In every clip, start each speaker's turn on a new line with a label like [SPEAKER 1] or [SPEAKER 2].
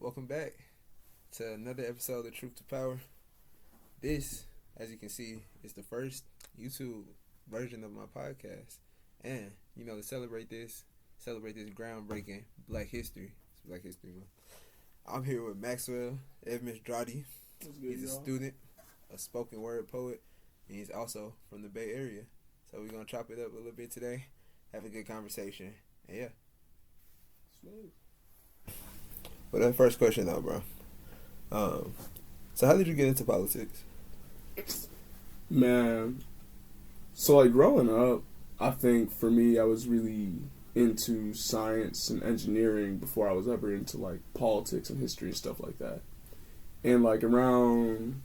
[SPEAKER 1] Welcome back to another episode of Truth to Power. This, as you can see, is the first YouTube version of my podcast. And, to celebrate this groundbreaking Black History. It's Black History Month. I'm here with Maxwell Edmonds-Drati. He's a student, a spoken word poet, and he's also from the Bay Area. So we're going to chop it up a little bit today, have a good conversation, and yeah.
[SPEAKER 2] Smooth.
[SPEAKER 1] But that first question though, bro. So how did you get into politics?
[SPEAKER 2] Man, so like growing up, I think for me, I was really into science and engineering before I was ever into like politics and history and stuff like that. And like around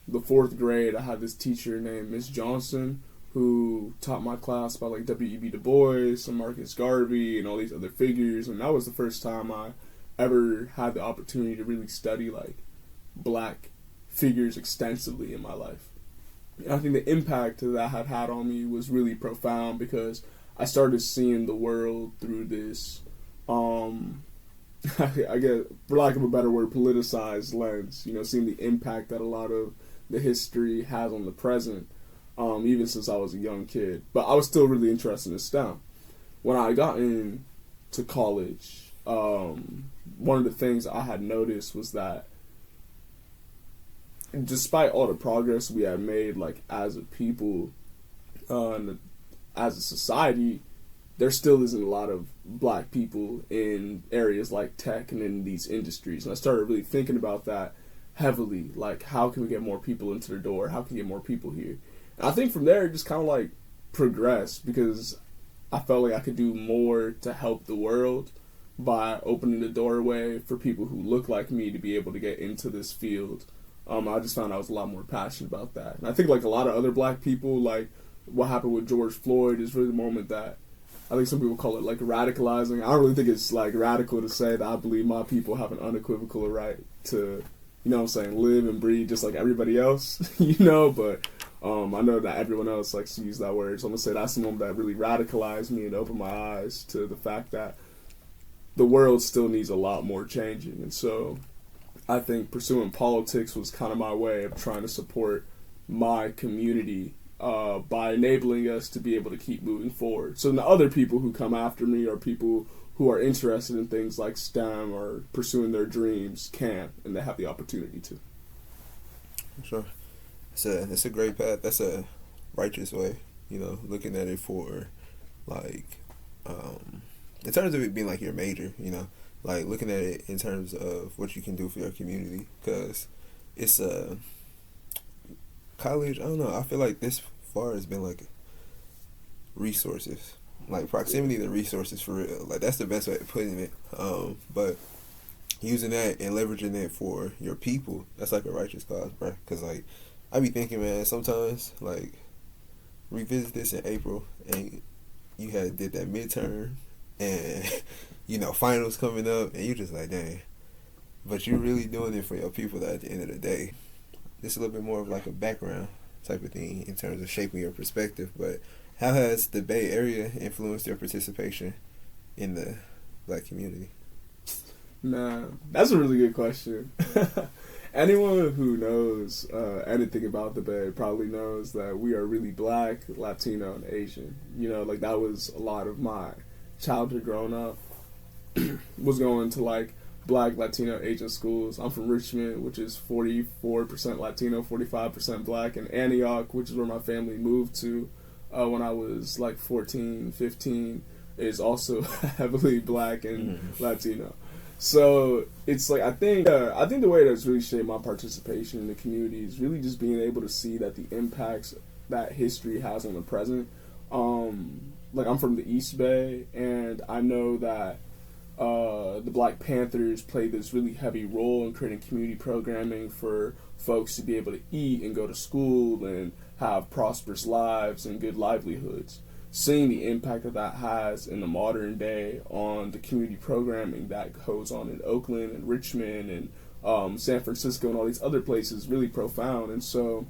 [SPEAKER 2] the 4th grade, I had this teacher named Miss Johnson who taught my class about like W.E.B. Du Bois and Marcus Garvey and all these other figures. And that was the first time I ever had the opportunity to really study like black figures extensively in my life. And I think the impact that had on me was really profound because I started seeing the world through this, I guess, for lack of a better word, politicized lens. Seeing the impact that a lot of the history has on the present, even since I was a young kid. But I was still really interested in STEM. When I got into college, one of the things I had noticed was that despite all the progress we had made, like as a people, as a society, there still isn't a lot of black people in areas like tech and in these industries. And I started really thinking about that heavily, like how can we get more people into the door? How can we get more people here? And I think from there it just kind of like progressed because I felt like I could do more to help the world by opening the doorway for people who look like me to be able to get into this field. I just found I was a lot more passionate about that. And I think like a lot of other black people, like what happened with George Floyd is really the moment that I think some people call it like radicalizing. I don't really think it's like radical to say that I believe my people have an unequivocal right to, live and breathe just like everybody else, but I know that everyone else likes to use that word. So I'm going to say that's the moment that really radicalized me and opened my eyes to the fact that the world still needs a lot more changing. And so I think pursuing politics was kind of my way of trying to support my community by enabling us to be able to keep moving forward. So the other people who come after me are people who are interested in things like STEM or pursuing their dreams can, and they have the opportunity to.
[SPEAKER 1] Sure. It's a great path. That's a righteous way, looking at it for like in terms of it being like your major, like looking at it in terms of what you can do for your community, because it's college. I don't know. I feel like this far has been like resources, like proximity to resources for real. Like that's the best way of putting it. But using that and leveraging it for your people, that's like a righteous cause, bro. Because like I be thinking, man, sometimes like revisit this in April and you did that midterm. And, finals coming up, and you just like, dang. But you're really doing it for your people at the end of the day. This is a little bit more of like a background type of thing in terms of shaping your perspective. But how has the Bay Area influenced your participation in the black community?
[SPEAKER 2] Man, that's a really good question. Anyone who knows anything about the Bay probably knows that we are really black, Latino, and Asian. Like that was a lot of my childhood growing up was going to like black, Latino, Asian schools. I'm from Richmond, which is 44% Latino, 45% black, and Antioch, which is where my family moved to when I was like 14, 15, is also heavily black and Latino. So it's like I think the way that's really shaped my participation in the community is really just being able to see that the impacts that history has on the present. Like I'm from the East Bay, and I know that the Black Panthers played this really heavy role in creating community programming for folks to be able to eat and go to school and have prosperous lives and good livelihoods. Seeing the impact that has in the modern day on the community programming that goes on in Oakland and Richmond and San Francisco and all these other places really profound. And so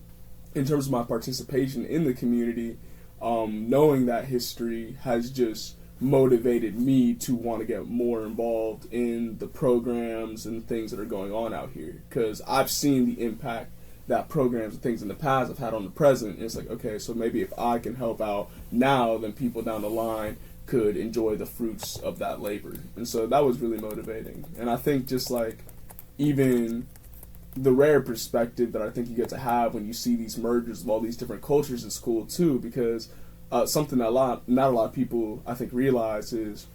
[SPEAKER 2] in terms of my participation in the community, knowing that history has just motivated me to want to get more involved in the programs and things that are going on out here, because I've seen the impact that programs and things in the past have had on the present. And it's like, okay, so maybe if I can help out now, then people down the line could enjoy the fruits of that labor. And so that was really motivating. And I think just like even the rare perspective that I think you get to have when you see these mergers of all these different cultures is cool too, because something that not a lot of people I think realize is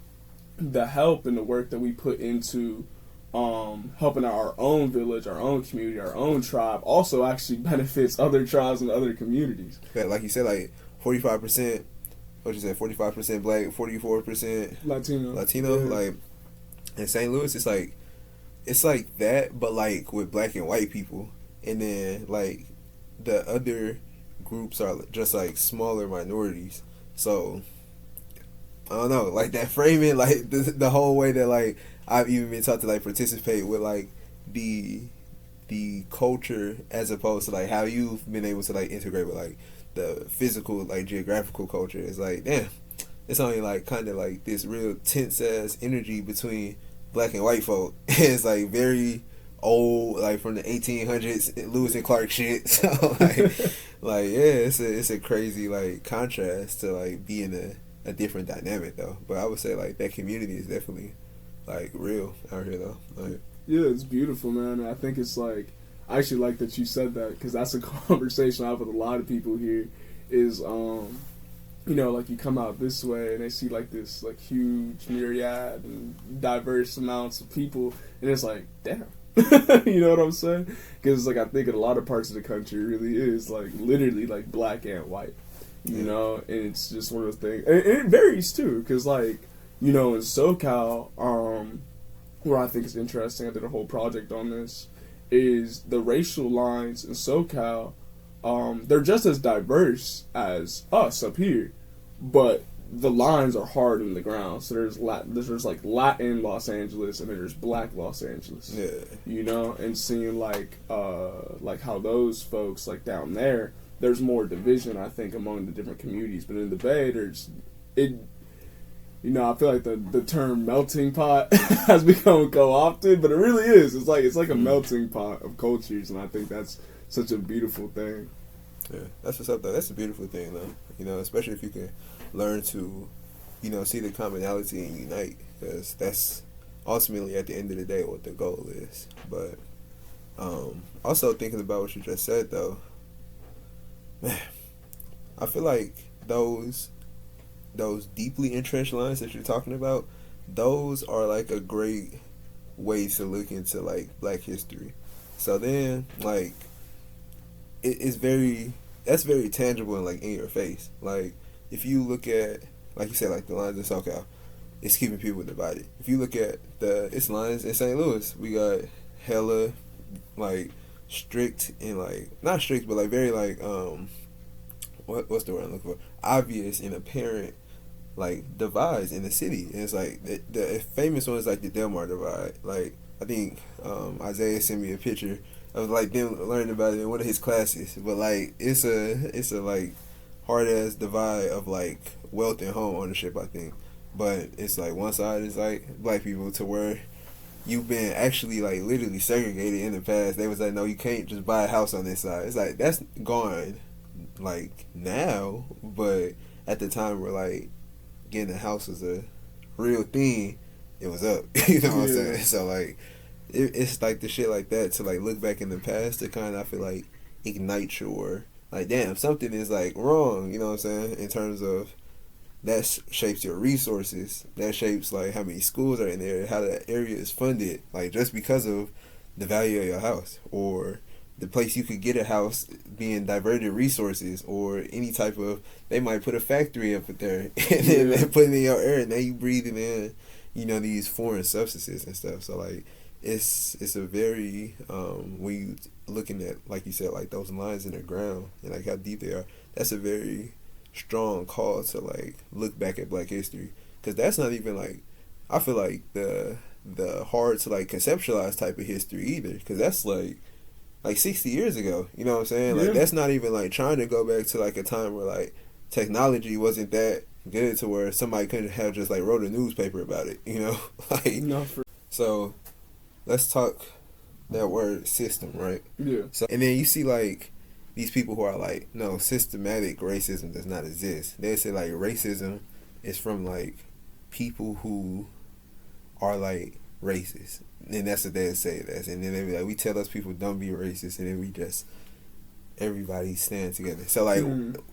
[SPEAKER 2] the help and the work that we put into helping out our own village, our own community, our own tribe also actually benefits other tribes and other communities.
[SPEAKER 1] Yeah, like you said, like 45%. What you said? 45% black, 44% Latino.
[SPEAKER 2] Yeah.
[SPEAKER 1] Like in St. Louis, it's like that, but like with black and white people, and then like the other groups are just like smaller minorities. So I don't know, like that framing, like the whole way that like I've even been taught to like participate with like the culture as opposed to like how you've been able to like integrate with like the physical like geographical culture. Is like, damn, it's only like kind of like this real tense ass energy between black and white folk. It's like very old, like from the 1800s Lewis and Clark shit. So like yeah, it's a crazy like contrast to like being a different dynamic though. But I would say like that community is definitely like real out here though. Like
[SPEAKER 2] yeah, it's beautiful, man. And I think it's like, I actually like that you said that, because that's a conversation I have with a lot of people here. Is you know, like you come out this way and they see like this like huge myriad and diverse amounts of people, and it's like, damn. You know what I'm saying? Because like I think in a lot of parts of the country it really is like literally like black and white, you know, and it's just one of those things, and it varies too, because like, you know, in SoCal, where I think is interesting, I did a whole project on this, is the racial lines in SoCal, they're just as diverse as us up here, but the lines are hard in the ground. So there's like Latin Los Angeles and there's Black Los Angeles.
[SPEAKER 1] yeah,
[SPEAKER 2] You know, and seeing like how those folks like down there's more division I think among the different communities. But in the Bay, you know, I feel like the term melting pot has become co-opted, but it really is. It's like a melting pot of cultures, and I think that's such a beautiful thing.
[SPEAKER 1] yeah, that's what's up though. That's a beautiful thing though. You know, especially if you can learn to, you know, see the commonality and unite, because that's ultimately at the end of the day what the goal is. But also thinking about what you just said though, man, I feel like those deeply entrenched lines that you're talking about, those are like a great way to look into like black history. So then like that's very tangible and like in your face. Like if you look at, like you said, like the lines in SoCal, it's keeping people divided. If you look at its lines in St. Louis, we got hella like strict and like not strict but like very like what's the word I'm looking for, obvious and apparent like divides in the city. And it's like the famous one is like the Delmar divide. Like I think Isaiah sent me a picture of like them learning about it in one of his classes. But like it's a like hard ass divide of like wealth and home ownership, I think. But it's like one side is like black people, to where you've been actually like literally segregated in the past. They was like, no, you can't just buy a house on this side. It's like that's gone like now, but at the time where like getting a house was a real thing, it was up. You know what I'm saying? So like it's like the shit like that, to like look back in the past to kind of, I feel like, ignite your like, damn, something is like wrong, you know what I'm saying, in terms of that shapes your resources, that shapes like how many schools are in there, how that area is funded, like just because of the value of your house, or the place you could get a house being diverted resources, or any type of, they might put a factory up there and then they put it in your air, and now you breathing in, you know, these foreign substances and stuff. So like it's a very when you looking at, like you said, like those lines in the ground and like how deep they are, that's a very strong call to like look back at black history, because that's not even like, I feel like the hard to like conceptualize type of history either, because that's like 60 years ago, you know what I'm saying? Like that's not even like trying to go back to like a time where like technology wasn't that good to where somebody couldn't have just like wrote a newspaper about it, you know? Like,
[SPEAKER 2] No,
[SPEAKER 1] so let's talk that word system, right?
[SPEAKER 2] yeah.
[SPEAKER 1] So, and then you see like these people who are like, no, systematic racism does not exist. They say like racism is from like people who are like racist, and that's what they say it as. And then they be like, we tell those people don't be racist, and then we just everybody stand together. So like,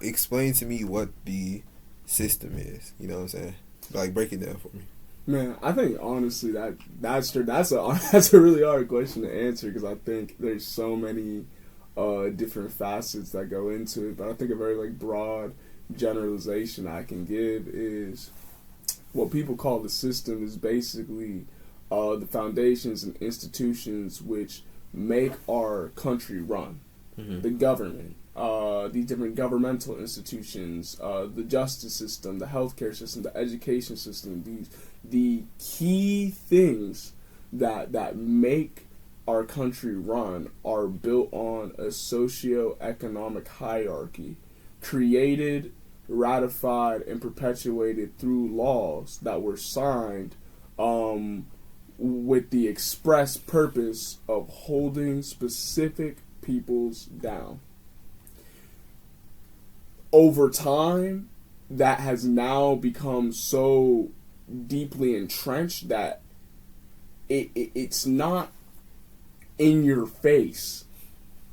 [SPEAKER 1] explain to me what the system is. You know what I'm saying? Like, break it down for me.
[SPEAKER 2] Man, I think honestly that's a really hard question to answer, because I think there's so many different facets that go into it. But I think a very like broad generalization I can give is what people call the system is basically the foundations and institutions which make our country run. The government, these different governmental institutions, the justice system, the healthcare system, the education system, the key things that make our country run are built on a socio-economic hierarchy created, ratified, and perpetuated through laws that were signed with the express purpose of holding specific peoples down. Over time, that has now become so deeply entrenched that it's not in your face.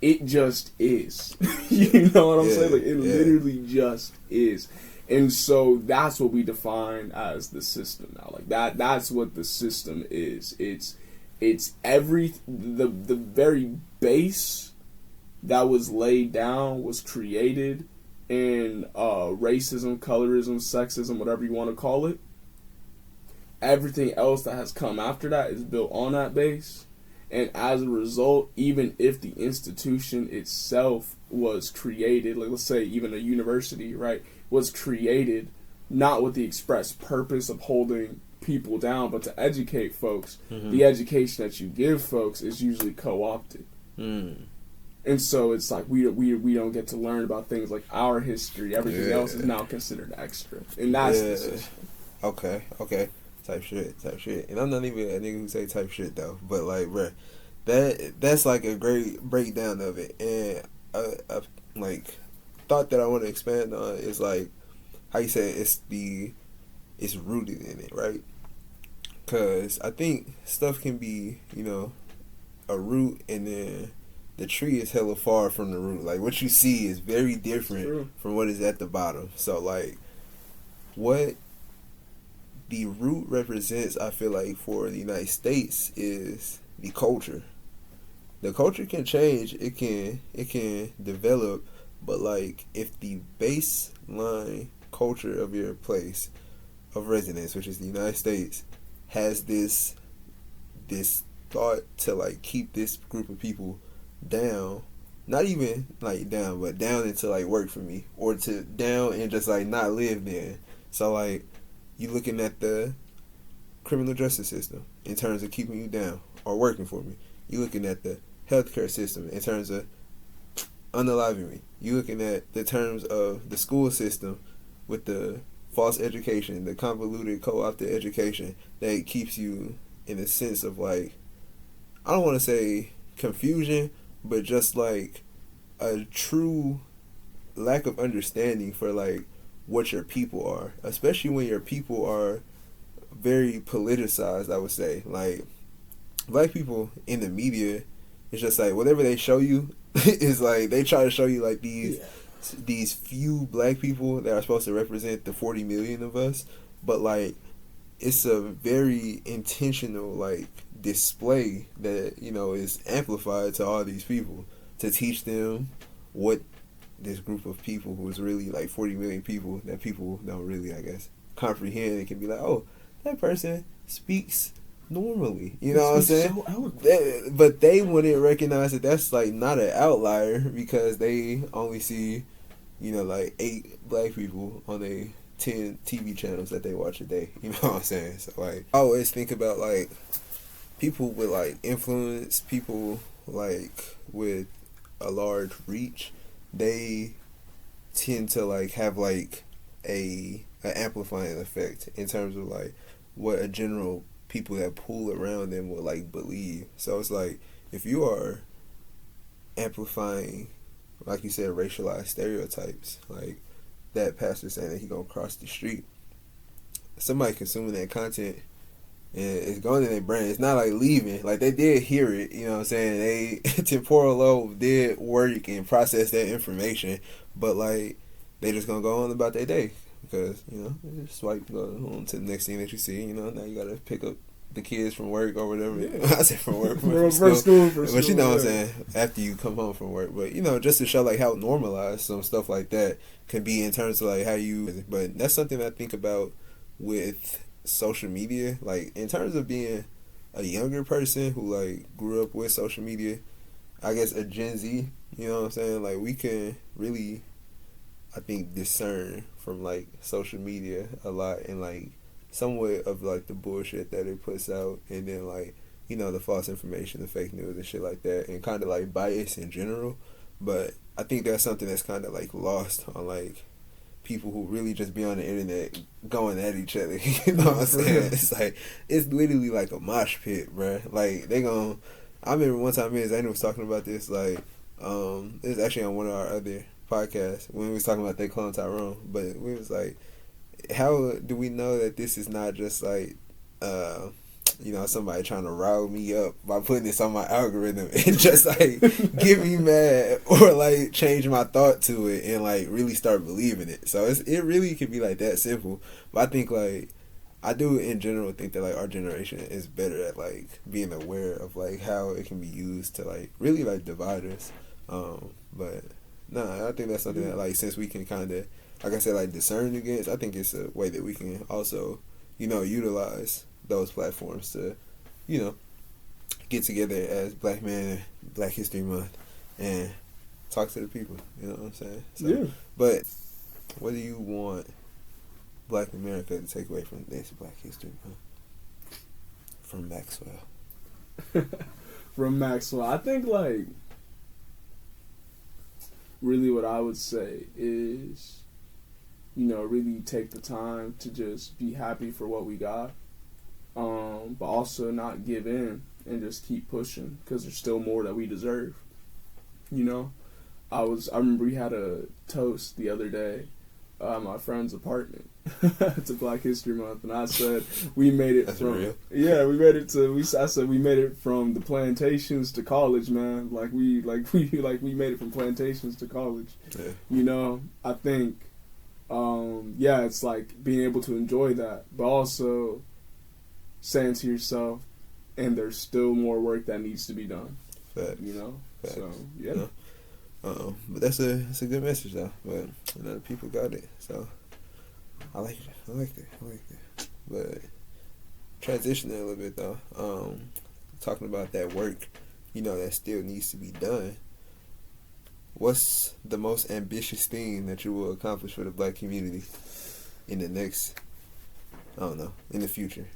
[SPEAKER 2] It just is. You know what I'm saying? Like, it literally just is. And so that's what we define as the system now. Like that's what the system is. It's the very base that was laid down was created in racism, colorism, sexism, whatever you want to call it. Everything else that has come after that is built on that base. And as a result, even if the institution itself was created, like let's say even a university, right, was created not with the express purpose of holding people down, but to educate folks, the education that you give folks is usually co-opted. And so it's like we don't get to learn about things like our history. Everything else is now considered extra. And that's the system.
[SPEAKER 1] Okay. Type shit. And I'm not even a nigga who say type shit though. But like, bruh, that's like a great breakdown of it. And I like thought that I want to expand on is like how you say it's rooted in it, right? Because I think stuff can be, you know, a root, and then the tree is hella far from the root. Like, what you see is very different from what is at the bottom. So, like, what the root represents, I feel like, for the United States is the culture. The culture can change. It can develop. But, like, if the baseline culture of your place of residence, which is the United States, has this thought to, like, keep this group of people down, not even like down, but down into like work for me, or to down and just like not live there. So like you looking at the criminal justice system in terms of keeping you down or working for me. You looking at the healthcare system in terms of unaliving me. You looking at the terms of the school system with the false education, the convoluted co-opted education that keeps you in a sense of like, I don't want to say confusion, but just like a true lack of understanding for like what your people are, especially when your people are very politicized. I would say like black people in the media, it's just like whatever they show you is like they try to show you like these few black people that are supposed to represent the 40 million of us, but like it's a very intentional like display that, you know, is amplified to all these people to teach them what this group of people who is really like 40 million people that people don't really, I guess, comprehend. It can be like, oh, that person speaks normally, you know what I'm saying? So but they wouldn't recognize that that's like not an outlier because they only see, you know, like 8 black people on a 10 TV channels that they watch a day. You know what I'm saying? So like I always think about like people with like influence, people like with a large reach, they tend to like have like a an amplifying effect in terms of like what a general people that pull around them will like believe. So it's like if you are amplifying, like you said, racialized stereotypes, like that pastor saying that he gonna cross the street, somebody consuming that content, and it's going in their brain. It's not like leaving. Like they did hear it, you know what I'm saying? They temporal lobe did work and process that information, but like they just gonna go on about their day because you just swipe, go on to the next thing that you see. Now you gotta pick up the kids from work or whatever. Yeah. I said from work, from school. But you know what I'm saying? After you come home from work, but just to show like how normalized some stuff like that can be in terms of like how you. But that's something I think about with social media, like in terms of being a younger person who like grew up with social media, I guess a Gen Z, you know what I'm saying, like we can really, I think, discern from like social media a lot and like somewhat of like the bullshit that it puts out, and then like the false information, the fake news and shit like that, and kind of like bias in general. But I think that's something that's kind of like lost on like people who really just be on the internet going at each other. You know what I'm saying? It's like, it's literally like a mosh pit, bruh. Like, I remember one time me and Zayn was talking about this, like, it was actually on one of our other podcasts when we was talking about they clone Tyrone, but we was like, how do we know that this is not just like, somebody trying to rile me up by putting this on my algorithm and just like get me mad or like change my thought to it and like really start believing it. So it really can be like that simple. But I think like I do in general think that like our generation is better at like being aware of like how it can be used to like really like divide us. But I think that's something that like since we can kind of, like I said, like discern against, I think it's a way that we can also utilize those platforms to, get together as Black men, Black History Month, and talk to the people. You know what I'm saying? So,
[SPEAKER 2] yeah.
[SPEAKER 1] But what do you want Black America to take away from this Black History Month? From Maxwell.
[SPEAKER 2] From Maxwell, I think like really what I would say is, really take the time to just be happy for what we got. But also not give in and just keep pushing because there's still more that we deserve. I remember we had a toast the other day at my friend's apartment. It's a Black History Month, and I said we made it
[SPEAKER 1] That's
[SPEAKER 2] from
[SPEAKER 1] real?
[SPEAKER 2] Yeah, we made it to I said we made it from the plantations to college, man. We made it from plantations to college.
[SPEAKER 1] Yeah.
[SPEAKER 2] I think it's like being able to enjoy that, but also saying to yourself, and there's still more work that needs to be done.
[SPEAKER 1] Facts. Facts.
[SPEAKER 2] So yeah.
[SPEAKER 1] But that's a good message though. But the people got it, so I like it. But transitioning a little bit though, talking about that work, that still needs to be done. What's the most ambitious thing that you will accomplish for the Black community in the next, in the future?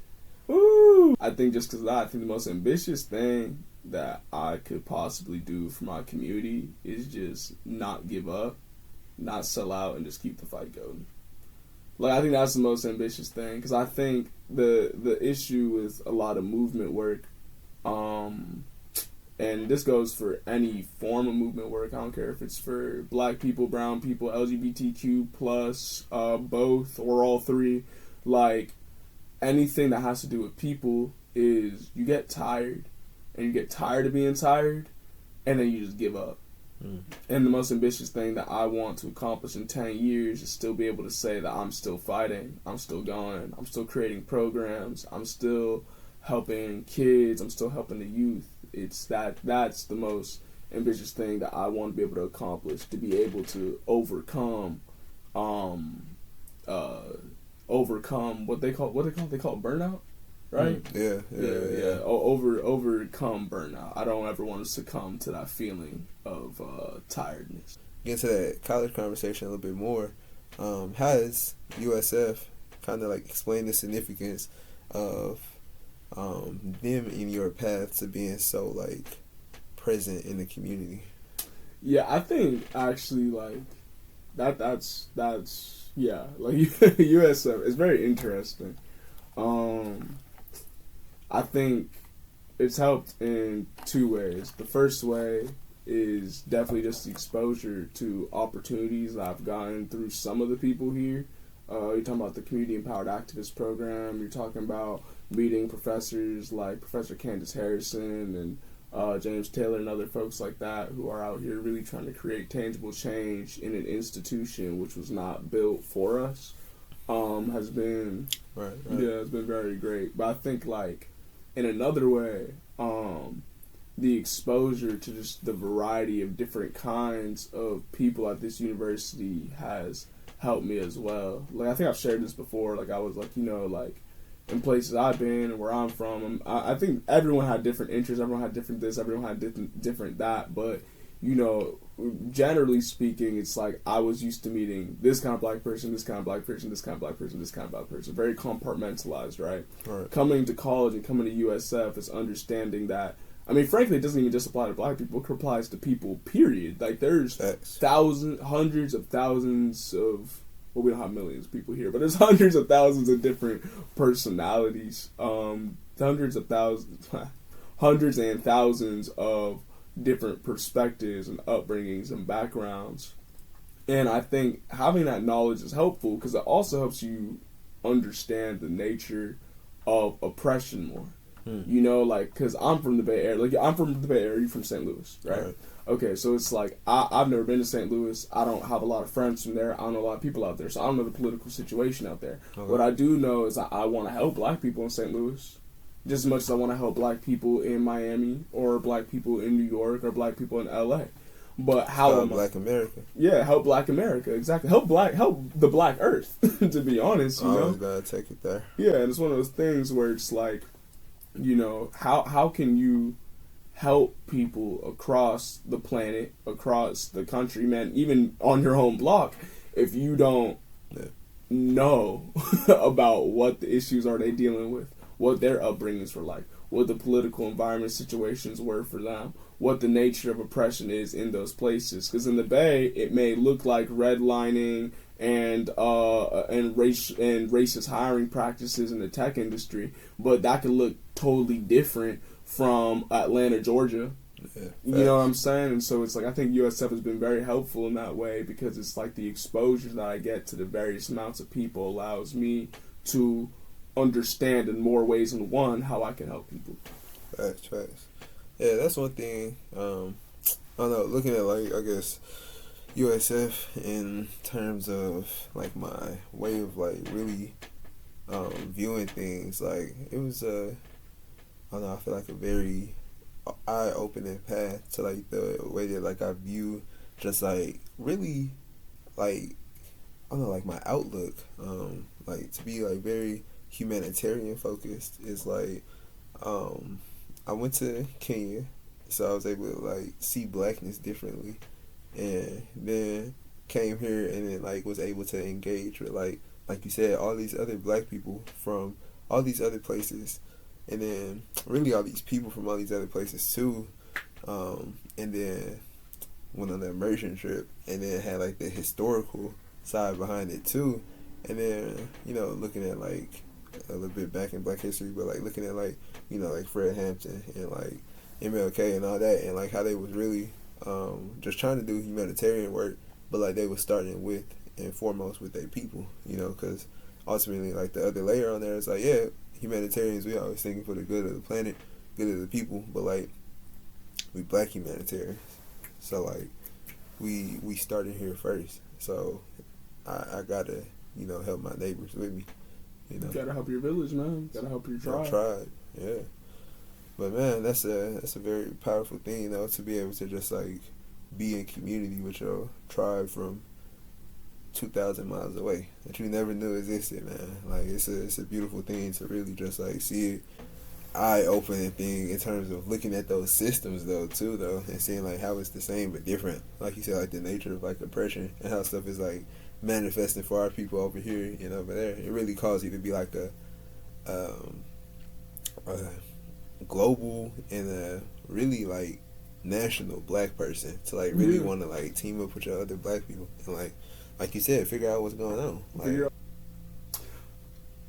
[SPEAKER 2] Ooh. I think just because I think the most ambitious thing that I could possibly do for my community is just not give up, not sell out, and just keep the fight going. Like, I think that's the most ambitious thing, because I think the issue with a lot of movement work, and this goes for any form of movement work, I don't care if it's for Black people, brown people, LGBTQ plus, both or all three, like anything that has to do with people is you get tired, and you get tired of being tired, and then you just give up. And the most ambitious thing that I want to accomplish in 10 years is still be able to say that I'm still fighting, I'm still going, I'm still creating programs, I'm still helping kids, I'm still helping the youth. That's the most ambitious thing that I want to be able to accomplish, to be able to overcome what they call burnout, right?
[SPEAKER 1] Yeah.
[SPEAKER 2] Overcome burnout. I don't ever want to succumb to that feeling of tiredness.
[SPEAKER 1] Get into that college conversation a little bit more. Has USF kind of like explained the significance of them in your path to being so like present in the community?
[SPEAKER 2] Yeah, I think actually like that's yeah, like USF is very interesting. I think it's helped in two ways. The first way is definitely just the exposure to opportunities that I've gotten through some of the people here. You're talking about the Community Empowered Activist Program. You're talking about meeting professors like Professor Candace Harrison and James Taylor and other folks like that who are out here really trying to create tangible change in an institution which was not built for us. Has been
[SPEAKER 1] right.
[SPEAKER 2] Yeah, it's been very great. But I think like in another way, the exposure to just the variety of different kinds of people at this university has helped me as well. Like I think I've shared this before. Like I was like, you know, like in places I've been and where I'm from, I think everyone had different interests. Everyone had different this. Everyone had different that. But you know, generally speaking, it's like I was used to meeting this kind of black person, this kind of black person, this kind of black person, this kind of black person. Very compartmentalized, right?
[SPEAKER 1] Right.
[SPEAKER 2] Coming to college and coming to USF is understanding that. I mean, frankly, it doesn't even just apply to black people. It applies to people, period. Like, there's hundreds of thousands of... Well, we don't have millions of people here, but there's hundreds of thousands of different personalities. Hundreds and thousands of different perspectives and upbringings and backgrounds. And I think having that knowledge is helpful because it also helps you understand the nature of oppression more. You know, like, because I'm from the Bay Area. Like, I'm from the Bay Area. You're from St. Louis, right? Okay, so it's like, I've never been to St. Louis. I don't have a lot of friends from there. I don't know a lot of people out there. So I don't know the political situation out there. Okay. What I do know is I want to help black people in St. Louis just as much as I want to help black people in Miami or black people in New York or black people in L.A. But how
[SPEAKER 1] help Black America?
[SPEAKER 2] Yeah, help Black America, exactly. Help the Black Earth, to be honest. You know,
[SPEAKER 1] always gotta take it there.
[SPEAKER 2] Yeah, and it's one of those things where it's like, you know, how can you help people across the planet, across the country, man, even on your home block, if you don't know about what the issues are they dealing with, what their upbringings were like, what the political environment situations were for them, what the nature of oppression is in those places. Because in the Bay, it may look like redlining and racist hiring practices in the tech industry, but that could look totally different from Atlanta, Georgia. Yeah, you know what I'm saying? And so it's like, I think USF has been very helpful in that way because it's like the exposure that I get to the various amounts of people allows me to understand in more ways than one how I can help people.
[SPEAKER 1] Facts. Yeah, that's one thing. I don't know, looking at, like, I guess USF in terms of like my way of like really viewing things, like it was I don't know, I feel like a very eye-opening path to like the way that like I view just like really like I don't know, like my outlook, like to be like very humanitarian focused is like I went to Kenya, so I was able to like see blackness differently, and then came here and then like was able to engage with like you said, all these other black people from all these other places, and then really all these people from all these other places too, and then went on the immersion trip and then had like the historical side behind it too, and then, you know, looking at like a little bit back in Black history, but like looking at like, you know, like Fred Hampton and like MLK and all that, and like how they was really just trying to do humanitarian work, but like they was starting with and foremost with their people, you know, because ultimately like the other layer on there is like, yeah, humanitarians, we always thinking for the good of the planet, good of the people, but like we black humanitarians, so like we started here first, so I gotta, you know, help my neighbors with me, you know.
[SPEAKER 2] You gotta help your village, man. You gotta help your tribe.
[SPEAKER 1] Yeah. But man, that's a very powerful thing, you know, to be able to just like be in community with your tribe from 2,000 miles away that you never knew existed, man. Like it's a beautiful thing to really just like see it, eye-opening thing in terms of looking at those systems though too though, and seeing like how it's the same but different. Like you said, like the nature of like oppression and how stuff is like manifesting for our people over here and over there. It really calls you to be like a global and a really like national black person, to like really want to like team up with your other black people and like like you said, figure out what's going on. Like,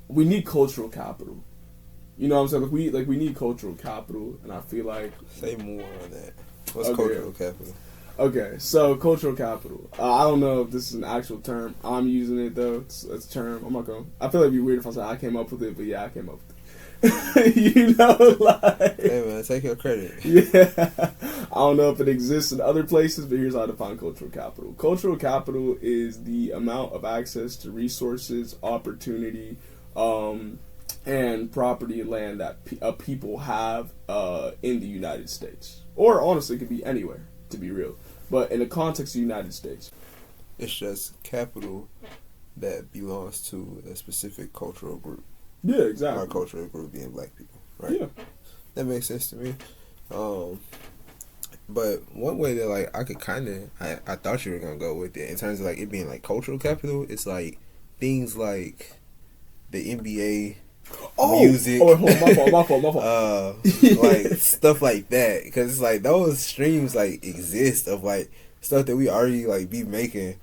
[SPEAKER 2] we need cultural capital. You know what I'm saying? We need cultural capital, and I feel like
[SPEAKER 1] say more on that. What's cultural capital?
[SPEAKER 2] Okay, so cultural capital. I don't know if this is an actual term. I'm using it though. It's a term. I'm not going. I feel like it'd be weird if I said I came up with it, but yeah, I came up with it. You know, like,
[SPEAKER 1] hey man, take your credit.
[SPEAKER 2] Yeah, I don't know if it exists in other places, but here's how I define cultural capital. Cultural capital is the amount of access to resources, opportunity, and property and land that people have in the United States, or honestly, it could be anywhere. To be real, but in the context of the United States,
[SPEAKER 1] it's just capital that belongs to a specific cultural group.
[SPEAKER 2] Yeah, exactly.
[SPEAKER 1] Our cultural group being black people, right?
[SPEAKER 2] Yeah,
[SPEAKER 1] that makes sense to me. But one way that like I could kind of, I thought you were gonna go with it in terms of like it being like cultural capital. It's like things like the NBA. Music,
[SPEAKER 2] hold on, my fault.
[SPEAKER 1] Like stuff like that, because it's like those streams like exist of like stuff that we already like be making.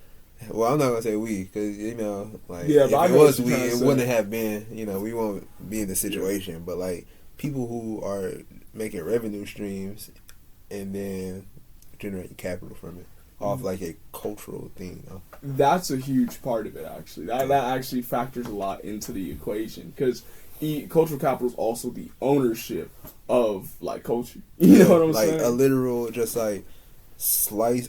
[SPEAKER 1] Well, I'm not gonna say we, because you know, like if it was we, it wouldn't have been. You know, we won't be in the situation. Yeah. But like people who are making revenue streams and then generating capital from it off like a cultural thing. You know?
[SPEAKER 2] That's a huge part of it, actually. That actually factors a lot into the equation, because cultural capital is also the ownership of like culture. You know what I'm saying?
[SPEAKER 1] Like a literal, just like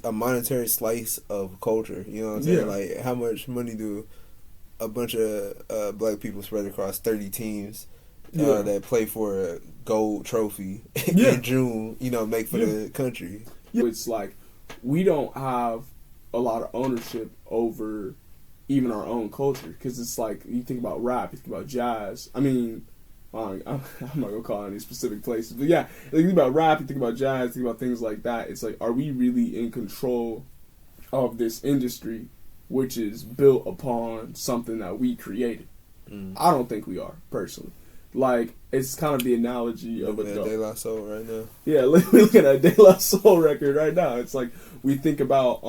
[SPEAKER 1] a monetary slice of culture. You know what I'm saying? Yeah. Like how much money do a bunch of black people spread across 30 teams that play for a gold trophy in June? You know, make for the country.
[SPEAKER 2] Yeah. It's like we don't have a lot of ownership over even our own culture, because it's like you think about rap, you think about jazz. I mean, I'm not gonna call any specific places, but yeah, you think about rap, you think about jazz, you think about things like that. It's like, are we really in control of this industry, which is built upon something that we created? I don't think we are, personally. Like, it's kind of the analogy of a dog.
[SPEAKER 1] De La Soul right now.
[SPEAKER 2] Yeah, look at a De La Soul record right now. It's like we think about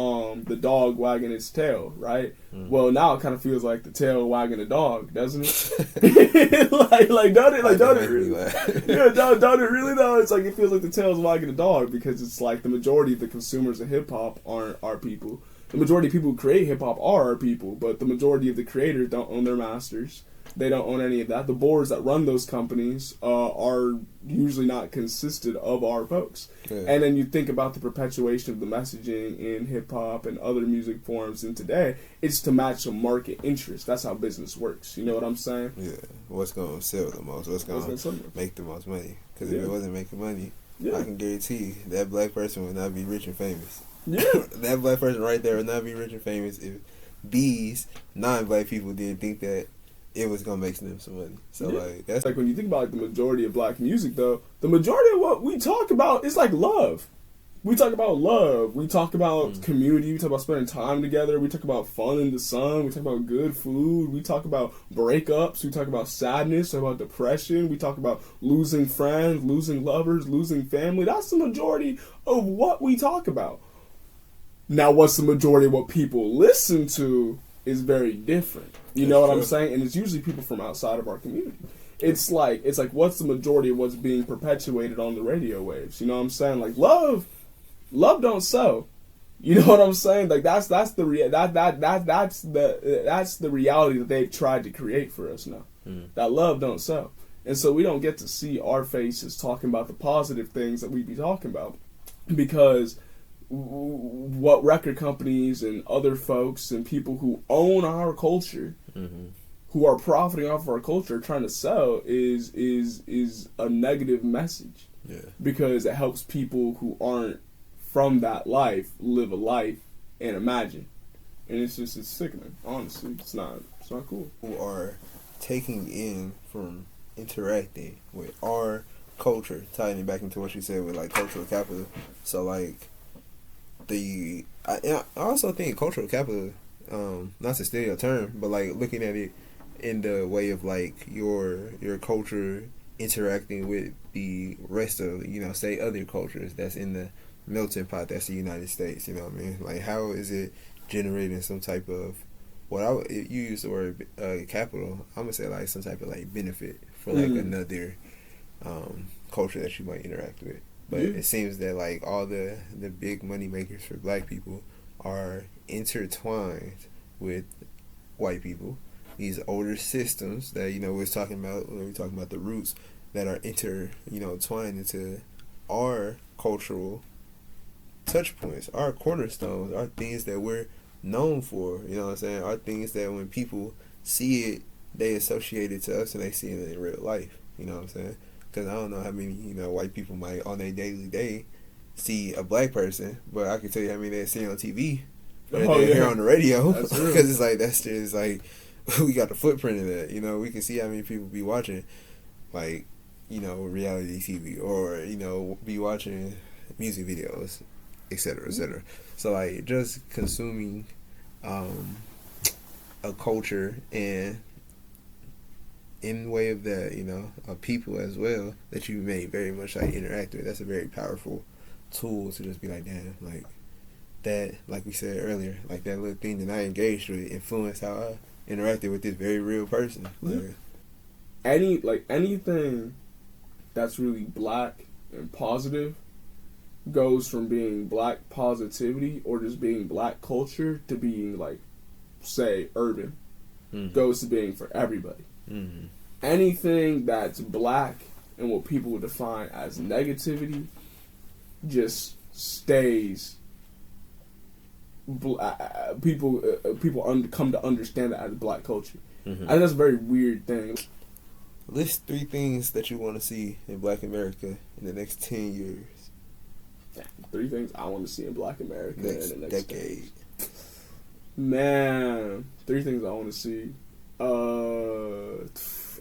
[SPEAKER 2] the dog wagging its tail, right? Well, now it kind of feels like the tail wagging the dog, doesn't it? like don't it really? Yeah, don't it really though? It's like it feels like the tail's wagging the dog, because it's like the majority of the consumers of hip hop aren't our people. The majority of people who create hip hop are our people, but the majority of the creators don't own their masters. They don't own any of that. The boards that run those companies are usually not consisted of our folks. Yeah. And then you think about the perpetuation of the messaging in hip-hop and other music forms in today, it's to match a market interest. That's how business works. You know what I'm saying?
[SPEAKER 1] Yeah. What's going to sell the most? What's going to make the most money? Because if it wasn't making money, I can guarantee that black person would not be rich and famous. Yeah. That black person right there would not be rich and famous if these non-black people didn't think that it was gonna make them some money. So like that's
[SPEAKER 2] like when you think about like the majority of black music though, the majority of what we talk about is like love. We talk about love. We talk about community. We talk about spending time together. We talk about fun in the sun. We talk about good food. We talk about breakups. We talk about sadness. We talk about depression. We talk about losing friends, losing lovers, losing family. That's the majority of what we talk about. Now, what's the majority of what people listen to is very different. You know what I'm saying? And it's usually people from outside of our community. It's like what's the majority of what's being perpetuated on the radio waves? You know what I'm saying? Like love don't sell. You know what I'm saying? Like that's the reality that they've tried to create for us now. That love don't sell. And so we don't get to see our faces talking about the positive things that we be talking about, because what record companies and other folks and people who own our culture, who are profiting off of our culture, are trying to sell is a negative message. Yeah. Because it helps people who aren't from that life live a life and imagine. And it's sickening. Honestly, it's not cool.
[SPEAKER 1] Who are taking in from interacting with our culture, tying it back into what you said with like cultural capital. So like I also think cultural capital, not to steal your term, but like looking at it in the way of like your culture interacting with the rest of, you know, say other cultures that's in the melting pot that's the United States, you know what I mean? Like how is it generating some type of you use the word capital. I'm gonna say like some type of like benefit for like another culture that you might interact with. But it seems that like all the big money makers for black people are intertwined with white people. These older systems that we was talking about when we were talking about the roots that are twined into our cultural touch points, our cornerstones, our things that we're known for. You know what I'm saying? Our things that when people see it, they associate it to us and they see it in real life. You know what I'm saying? Because I don't know how many white people might on their daily day see a black person, but I can tell you how many they see on TV or they hear on the radio. Because it's like that's just like we got the footprint of that. We can see how many people be watching like reality TV or be watching music videos, etc., etc. So like just consuming a culture and in way of that a people as well that you may very much like interact with. That's a very powerful tool to just be like, damn, like that, like we said earlier, like that little thing that I engaged with influenced how I interacted with this very real person.
[SPEAKER 2] Anything that's really black and positive goes from being black positivity or just being black culture to being like, say, urban. Goes to being for everybody. Anything that's black and what people would define as negativity just stays. People come to understand it as black culture. I think that's a very weird thing.
[SPEAKER 1] List 3 things that you want to see in Black America in the next 10 years.
[SPEAKER 2] 3 things I want to see in Black America
[SPEAKER 1] next
[SPEAKER 2] in the next
[SPEAKER 1] decade.
[SPEAKER 2] Man, 3 things I want to see.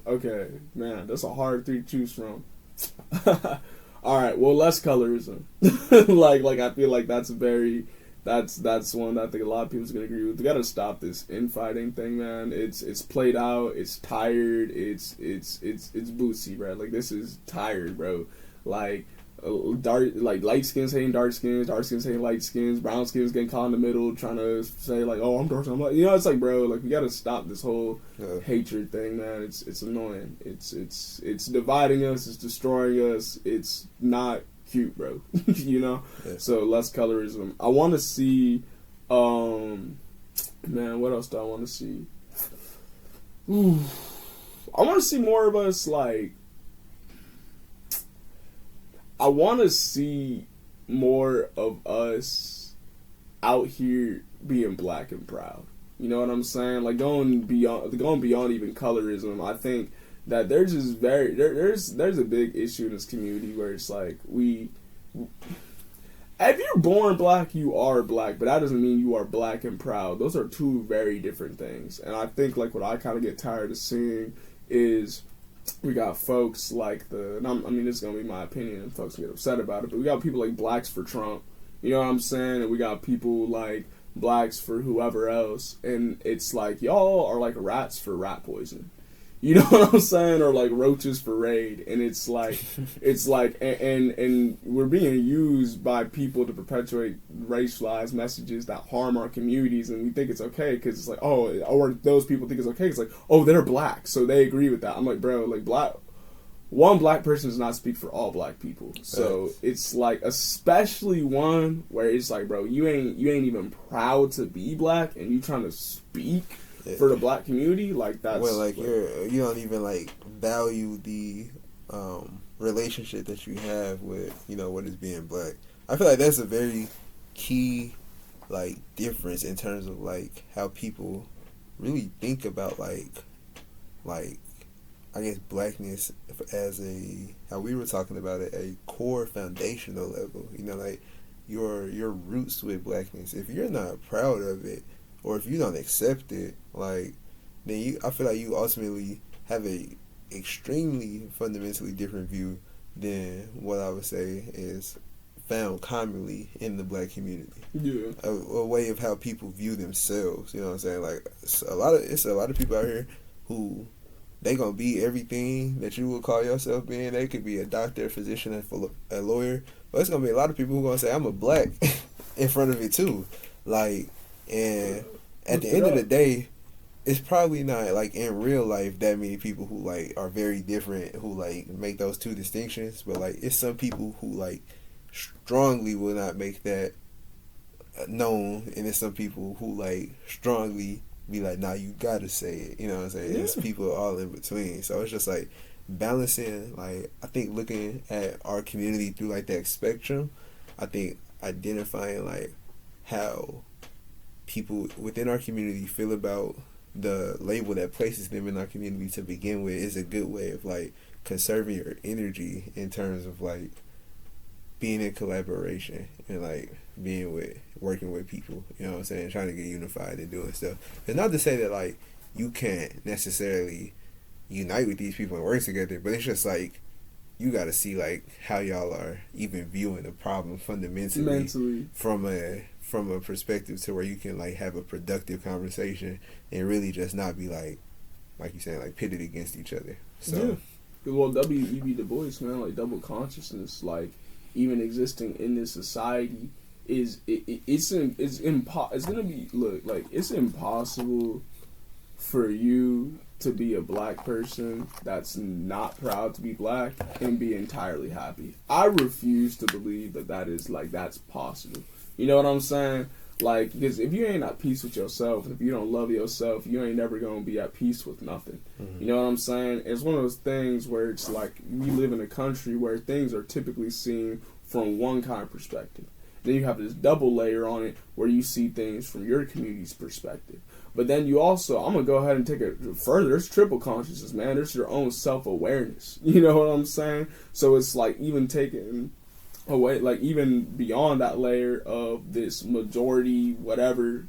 [SPEAKER 2] Okay, man, that's a hard 3 to choose from. All right, well, less colorism. like I feel like that's one that I think a lot of people's gonna agree with. We gotta stop this infighting thing, man. It's played out. It's tired. It's bootsy, bro. Like this is tired, bro. Like light skins hating dark skins hating light skins, brown skins getting caught in the middle, trying to say like, oh, I'm dark. I'm like, it's like, bro, like we gotta stop this whole hatred thing, man. It's annoying. It's dividing us. It's destroying us. It's not cute, bro. Yeah. So less colorism. I want to see man, what else do I want to see? I want to see more of us like I want to see more of us out here being black and proud. You know what I'm saying? Like going beyond even colorism. I think that there's just there's a big issue in this community where it's like if you're born black, you are black, but that doesn't mean you are black and proud. Those are 2 very different things. And I think like what I kind of get tired of seeing is we got folks like this is gonna be my opinion and folks get upset about it, but we got people like blacks for Trump, you know what I'm saying, and we got people like blacks for whoever else, and it's like y'all are like rats for rat poison. You know what I'm saying? Or like roaches for raid. And it's like, and we're being used by people to perpetuate racialized messages that harm our communities. And we think it's okay because it's like, oh, or those people think it's okay. It's like, oh, they're black, so they agree with that. I'm like, bro, like one black person does not speak for all black people. So it's like, especially one where it's like, bro, you ain't even proud to be black and you trying to speak for the black community, like that's
[SPEAKER 1] like you don't even like value the relationship that you have with what is being black. I feel like that's a very key like difference in terms of like how people really think about like I guess blackness as how we were talking about it, a core foundational level. Like your roots with blackness. If you're not proud of it, or if you don't accept it, like, then I feel like you ultimately have a extremely fundamentally different view than what I would say is found commonly in the black community.
[SPEAKER 2] Yeah.
[SPEAKER 1] A way of how people view themselves. You know what I'm saying? Like, it's a lot of people out here who they gonna be everything that you would call yourself being. They could be a doctor, a physician, a lawyer, but it's gonna be a lot of people who gonna say I'm a black in front of it too. Like, And at the end of the day, it's probably not like in real life that many people who like are very different who like make those two distinctions, but like it's some people who like strongly will not make that known, and it's some people who like strongly be like, nah, you gotta say it. You know what I'm saying? It's people all in between. So it's just like balancing. Like I think looking at our community through like that spectrum, I think identifying like how people within our community feel about the label that places them in our community to begin with is a good way of like conserving your energy in terms of like being in collaboration and like working with people, you know what I'm saying, trying to get unified and doing stuff. It's not to say that like you can't necessarily unite with these people and work together, but it's just like you got to see like how y'all are even viewing the problem fundamentally from a perspective to where you can like have a productive conversation and really just not be like you saying, like pitted against each other. So
[SPEAKER 2] well, W.E.B. Du Bois, man, like double consciousness, like even existing in this society it's gonna be it's impossible for you to be a black person that's not proud to be black and be entirely happy. I refuse to believe that is like that's possible. You know what I'm saying? Like, because if you ain't at peace with yourself, if you don't love yourself, you ain't never gonna be at peace with nothing. Mm-hmm. You know what I'm saying? It's one of those things where it's like we live in a country where things are typically seen from one kind of perspective. Then you have this double layer on it where you see things from your community's perspective. But then you also, I'm going to go ahead and take it further. There's triple consciousness, man. There's your own self-awareness. You know what I'm saying? So it's like even taking away, like even beyond that layer of this majority whatever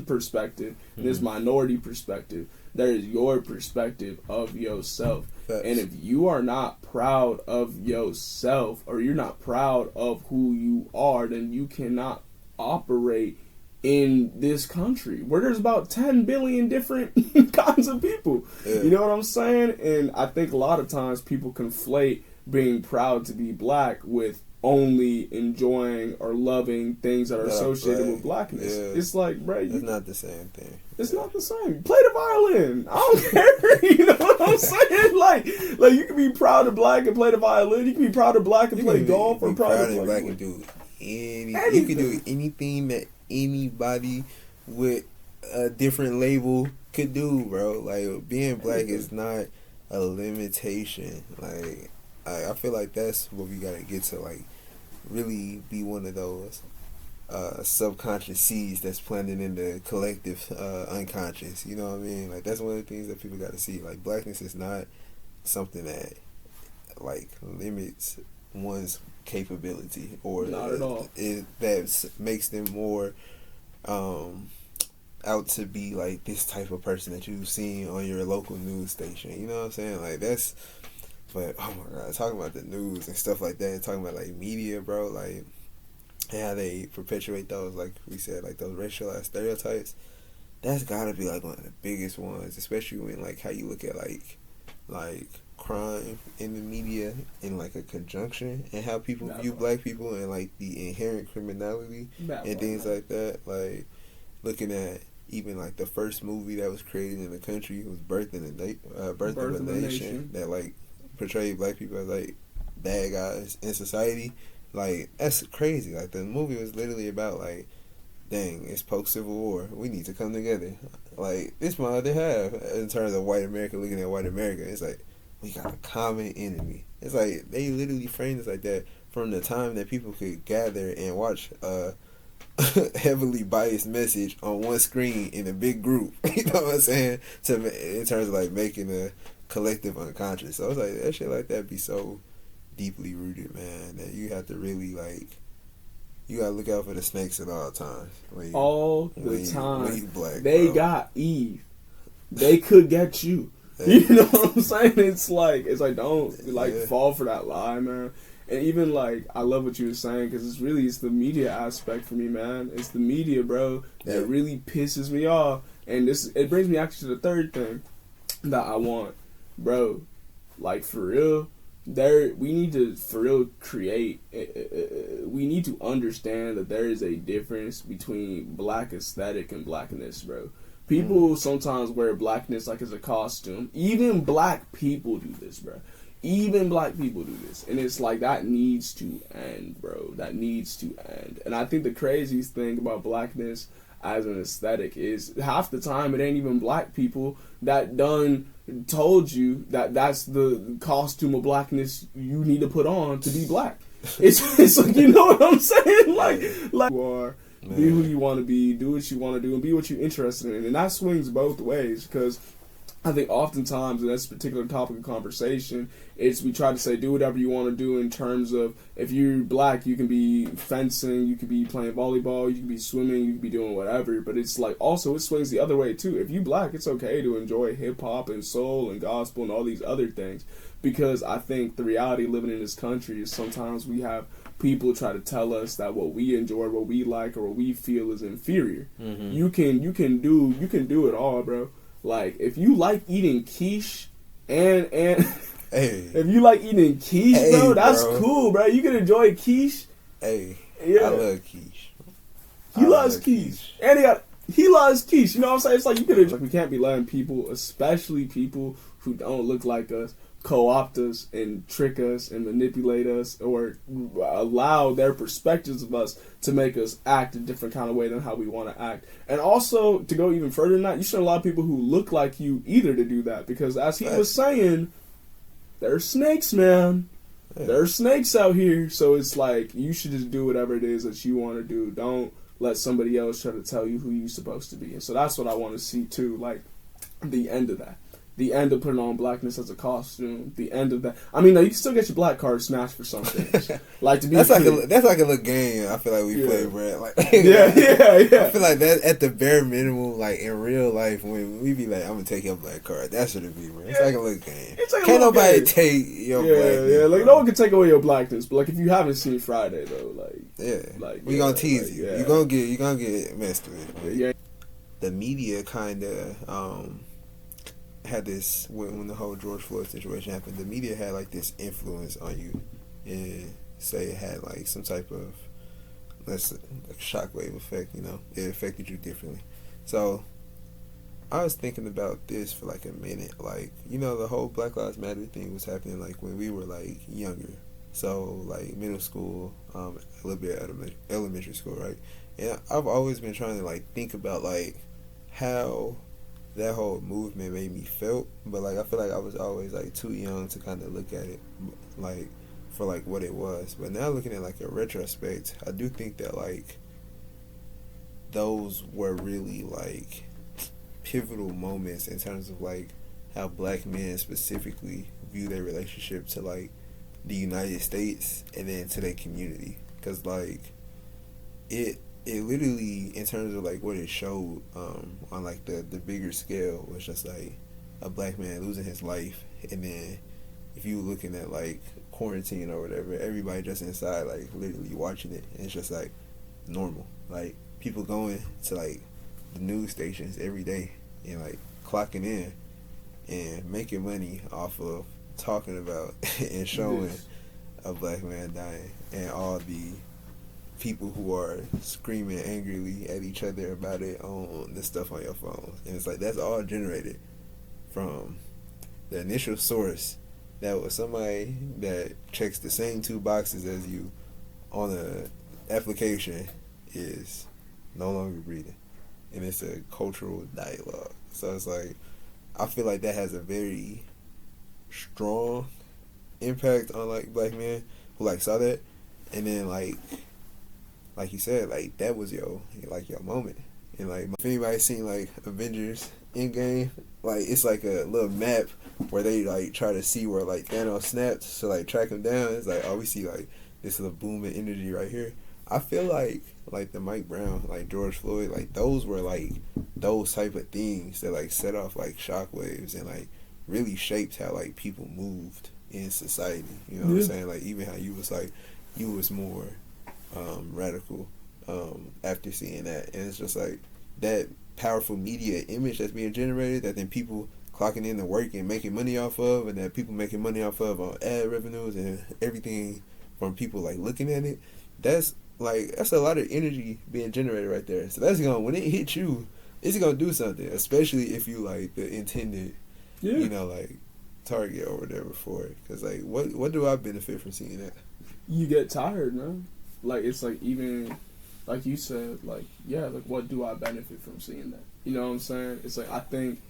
[SPEAKER 2] perspective, this minority perspective, there is your perspective of yourself. And if you are not proud of yourself, or you're not proud of who you are, then you cannot operate in this country where there's about 10 billion different kinds of people. Yeah. You know what I'm saying? And I think a lot of times people conflate being proud to be black with only enjoying or loving things that are associated with blackness. Yeah. It's like, bro,
[SPEAKER 1] it's not the same thing.
[SPEAKER 2] It's not the same. Play the violin. I don't care. You know what I'm saying? Like you can be proud of black and play the violin. You can be proud of black and play golf, or proud of black and do
[SPEAKER 1] anything. You can do anything that anybody with a different label could do, bro. Like being black is not a limitation. Like I feel like that's what we gotta get to, like really be one of those subconscious seeds that's planted in the collective unconscious. You know what I mean? Like that's one of the things that people gotta see. Like blackness is not something that like limits one's capability or
[SPEAKER 2] not at all.
[SPEAKER 1] That makes them more out to be like this type of person that you've seen on your local news station. You know what I'm saying? Like that's. But oh my god, talking about the news and stuff like that, talking about like media, bro, like and how they perpetuate those, like we said, like those racialized stereotypes. That's gotta be like one of the biggest ones, especially when like how you look at like crime in the media in like a conjunction and how people view black people and like the inherent criminality and things like that. Like looking at even like the first movie that was created in the country was Birth of a Nation that like portrayed black people as like bad guys in society. Like that's crazy. Like the movie was literally about like, dang, it's post Civil War, we need to come together. Like this my other half in terms of white America looking at white America. It's like we got a common enemy. It's like they literally framed it like that from the time that people could gather and watch a heavily biased message on one screen in a big group. You know what I'm saying? In terms of like making a collective unconscious. So it's like that shit like that be so deeply rooted, man, that you have to really like you gotta look out for the snakes at all times. When you black,
[SPEAKER 2] they got Eve. They could get you. You know what I'm saying? It's like don't fall for that lie, man. And even like I love what you were saying because it's the media aspect for me, man. It's the media, bro, that really pisses me off. And it brings me actually to the third thing that I want. Bro, like for real, we need to for real create. We need to understand that there is a difference between black aesthetic and blackness, bro. People sometimes wear blackness like as a costume. Even black people do this, bro. Even black people do this. And it's like, that needs to end, bro. That needs to end. And I think the craziest thing about blackness as an aesthetic is half the time it ain't even black people that done told you that that's the costume of blackness you need to put on to be black. It's like, you know what I'm saying? Like you are. Be who you want to be, do what you want to do, and be what you're interested in. And that swings both ways, because I think oftentimes in this particular topic of conversation, it's we try to say do whatever you want to do in terms of, if you're black, you can be fencing, you can be playing volleyball, you can be swimming, you can be doing whatever. But it's like, also it swings the other way too. If you black, it's okay to enjoy hip hop and soul and gospel and all these other things, because I think the reality living in this country is sometimes we have people try to tell us that what we enjoy, what we like, or what we feel is inferior. Mm-hmm. You can do it all, bro. Like, if you like eating quiche and
[SPEAKER 1] hey,
[SPEAKER 2] if you like eating quiche, bro, that's cool, bro. You can enjoy quiche.
[SPEAKER 1] Hey,
[SPEAKER 2] yeah,
[SPEAKER 1] I love quiche.
[SPEAKER 2] He loves quiche, and he loves quiche. You know what I'm saying? It's like, you could enjoy. We can't be letting people, especially people who don't look like us, co-opt us and trick us and manipulate us, or allow their perspectives of us to make us act a different kind of way than how we want to act. And also, to go even further than that, you shouldn't allow people who look like you either to do that, because as he was saying, there's snakes, man. Yeah. There's snakes out here. So it's like, you should just do whatever it is that you want to do. Don't let somebody else try to tell you who you're supposed to be. And so that's what I want to see too, like the end of that. The end of putting on blackness as a costume. The end of that. I mean, no, you can still get your black card snatched for some things. Like, to be
[SPEAKER 1] that's like a little game. I feel like we play, bro. Like,
[SPEAKER 2] yeah.
[SPEAKER 1] I feel like that at the bare minimum, like in real life, when we be like, I'm gonna take your black card. That's what it be, bro. It's like a little game. It's like can't nobody take your blackness.
[SPEAKER 2] Yeah, like, no one can take away your blackness. But like, if you haven't seen Friday though, like,
[SPEAKER 1] we gonna tease you. You gonna get messed with. Like, the media kind of had this, when the whole George Floyd situation happened, the media had like this influence on you, and say it had like some type of, like shockwave effect, you know, it affected you differently. So I was thinking about this for like a minute, like, you know, the whole Black Lives Matter thing was happening like when we were like younger, so like middle school, a little bit of elementary school, right? And I've always been trying to like think about like how that whole movement made me felt, but like I feel like I was always like too young to kind of look at it like for like what it was. But now looking at like a retrospect, I do think that like those were really like pivotal moments in terms of like how black men specifically view their relationship to like the United States and then to their community, because like it literally, in terms of like what it showed on like the bigger scale, was just like a black man losing his life, and then if you were looking at like quarantine or whatever, everybody just inside like literally watching it, and it's just like normal, like people going to like the news stations every day and like clocking in and making money off of talking about and showing a black man dying, and all the people who are screaming angrily at each other about it on the stuff on your phone. And it's like, that's all generated from the initial source that was somebody that checks the same two boxes as you on a application is no longer breathing. And it's a cultural dialogue. So it's like, I feel like that has a very strong impact on like black men who like saw that, and then like you said, like that was your moment. And like, if anybody's seen like Avengers Endgame, like it's like a little map where they like try to see where like Thanos snapped, so like track him down. It's like, oh, we see like this little boom of energy right here. I feel like the Mike Brown, like George Floyd, like those were like those type of things that like set off like shockwaves and like really shaped how like people moved in society. You know what I'm saying? Like, even how you was like, you was more radical after seeing that, and it's just like that powerful media image that's being generated that then people clocking in to work and making money off of, and that people making money off of on ad revenues and everything from people like looking at it, that's a lot of energy being generated right there. So that's when it hits you, it's gonna do something, especially if you like the intended, like target or whatever for it. Because like, what do I benefit from seeing that?
[SPEAKER 2] You get tired, man. Like, it's like, even like you said, like, yeah, like, what do I benefit from seeing that? You know what I'm saying? It's like, I think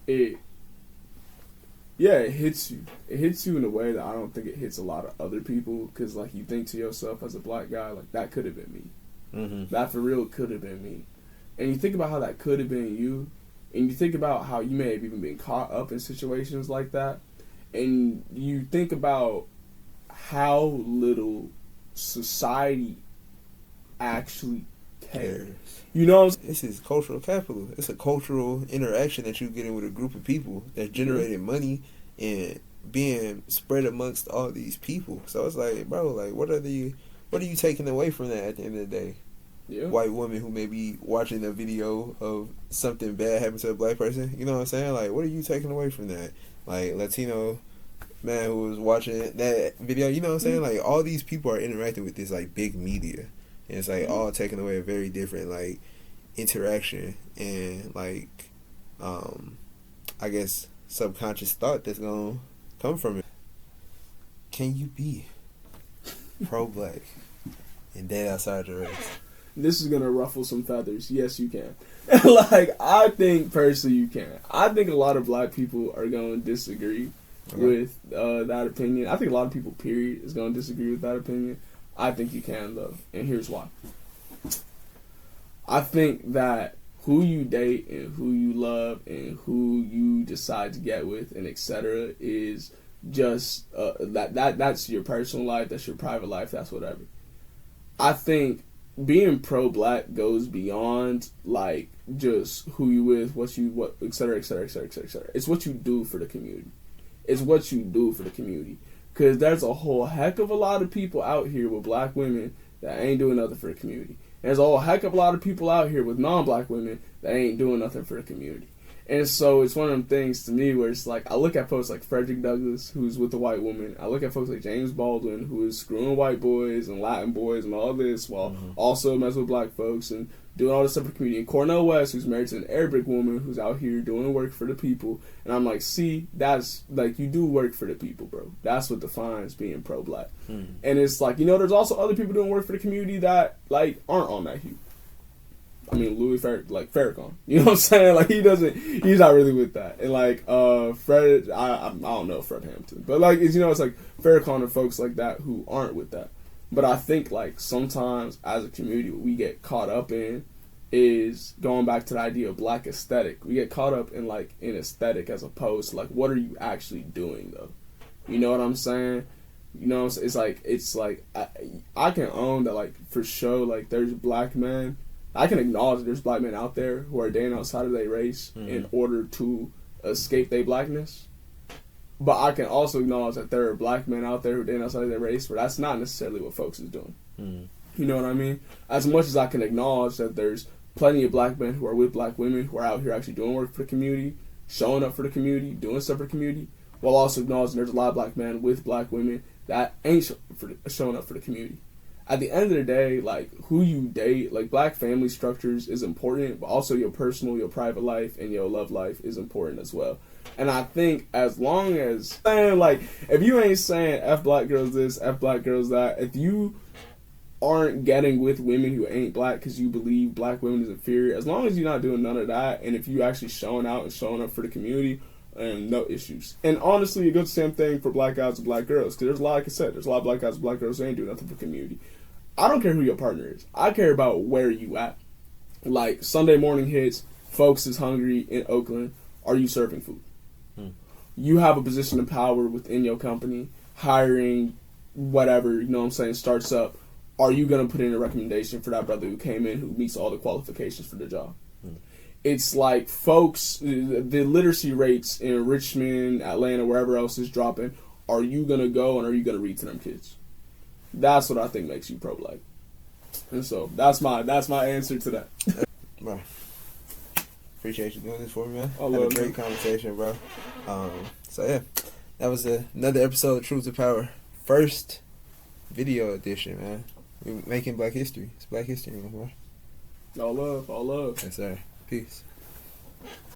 [SPEAKER 2] it hits you. It hits you in a way that I don't think it hits a lot of other people. Because, like, you think to yourself as a black guy, like, that could have been me.
[SPEAKER 1] Mm-hmm.
[SPEAKER 2] That for real could have been me. And you think about how that could have been you. And you think about how you may have even been caught up in situations like that. And you think about how little society actually cares. You know what I'm saying?
[SPEAKER 1] This is cultural capital. It's a cultural interaction that you get in with a group of people that's generating money and being spread amongst all these people. So it's like, bro, like, what are you taking away from that at the end of the day?
[SPEAKER 2] Yeah.
[SPEAKER 1] White woman who may be watching a video of something bad happen to a black person, you know what I'm saying? Like, what are you taking away from that? Like, Latino man who was watching that video, you know what I'm saying? Like, all these people are interacting with this, like, big media. And it's, like, all taking away a very different, like, interaction and, like, I guess, subconscious thought that's going to come from it. Can you be pro-black and dead outside your race?
[SPEAKER 2] This is going to ruffle some feathers. Yes, you can. Like, I think, personally, you can. I think a lot of black people are going to disagree with that opinion. I think a lot of people, period, is going to disagree with that opinion. I think you can, though, and here's why. I think that who you date and who you love and who you decide to get with and etc. is just that's your personal life, that's your private life, that's whatever. I think being pro-black goes beyond like just who you with, what etc. It's what you do for the community. It's what you do for the community. Because there's a whole heck of a lot of people out here with black women that ain't doing nothing for the community. There's a whole heck of a lot of people out here with non-black women that ain't doing nothing for the community. And so it's one of them things to me where it's like, I look at folks like Frederick Douglass, who's with a white woman. I look at folks like James Baldwin, who is screwing white boys and Latin boys and all this, while also messing with black folks and doing all this stuff for the community. And Cornel West, who's married to an Arabic woman who's out here doing work for the people. And I'm like, see, that's, like, you do work for the people, bro. That's what defines being pro-black. And it's like, you know, there's also other people doing work for the community that, like, aren't on that hue. I mean, Louis Farrakhan. You know what I'm saying? Like, he's not really with that. And, like, Fred, I don't know Fred Hampton. But, like, it's, you know, it's like Farrakhan and folks like that who aren't with that. But I think, like, sometimes as a community, what we get caught up in is going back to the idea of black aesthetic. We get caught up in, like, in aesthetic as opposed to, like, what are you actually doing, though? You know what I'm saying? You know, it's like I can own that, like, for sure, like, there's black men. I can acknowledge that there's black men out there who are dating outside of their race in order to escape their blackness. But I can also acknowledge that there are black men out there who are dating outside of their race where that's not necessarily what folks is doing. You know what I mean? As much as I can acknowledge that there's plenty of black men who are with black women who are out here actually doing work for the community, showing up for the community, doing stuff for the community, while also acknowledging there's a lot of black men with black women that ain't showing up for the community. At the end of the day, like, who you date, like, black family structures is important, but also your personal, your private life, and your love life is important as well. And I think as long as, like, if you ain't saying F black girls this, F black girls that, if you aren't getting with women who ain't black because you believe black women is inferior, as long as you're not doing none of that, and if you actually showing out and showing up for the community, no issues. And honestly, it goes the same thing for black guys and black girls. Because there's a lot, like I said, there's a lot of black guys and black girls who ain't doing nothing for the community. I don't care who your partner is. I care about where you at. Like, Sunday morning hits, folks is hungry in Oakland. Are you serving food? You have a position of power within your company, hiring, whatever, you know what I'm saying, starts up. Are you going to put in a recommendation for that brother who came in who meets all the qualifications for the job? It's like, folks, the literacy rates in Richmond, Atlanta, wherever else is dropping. Are you going to go and are you going to read to them kids? That's what I think makes you pro-black. And so that's my answer to that.
[SPEAKER 1] Right. Appreciate you doing this for me, man.
[SPEAKER 2] I
[SPEAKER 1] Had a
[SPEAKER 2] love
[SPEAKER 1] great
[SPEAKER 2] you.
[SPEAKER 1] conversation, bro. So yeah, that was another episode of Truth to Power. First video edition, man. We're making Black history. It's Black History Month, bro.
[SPEAKER 2] All love, all love.
[SPEAKER 1] Yes, sir. Peace.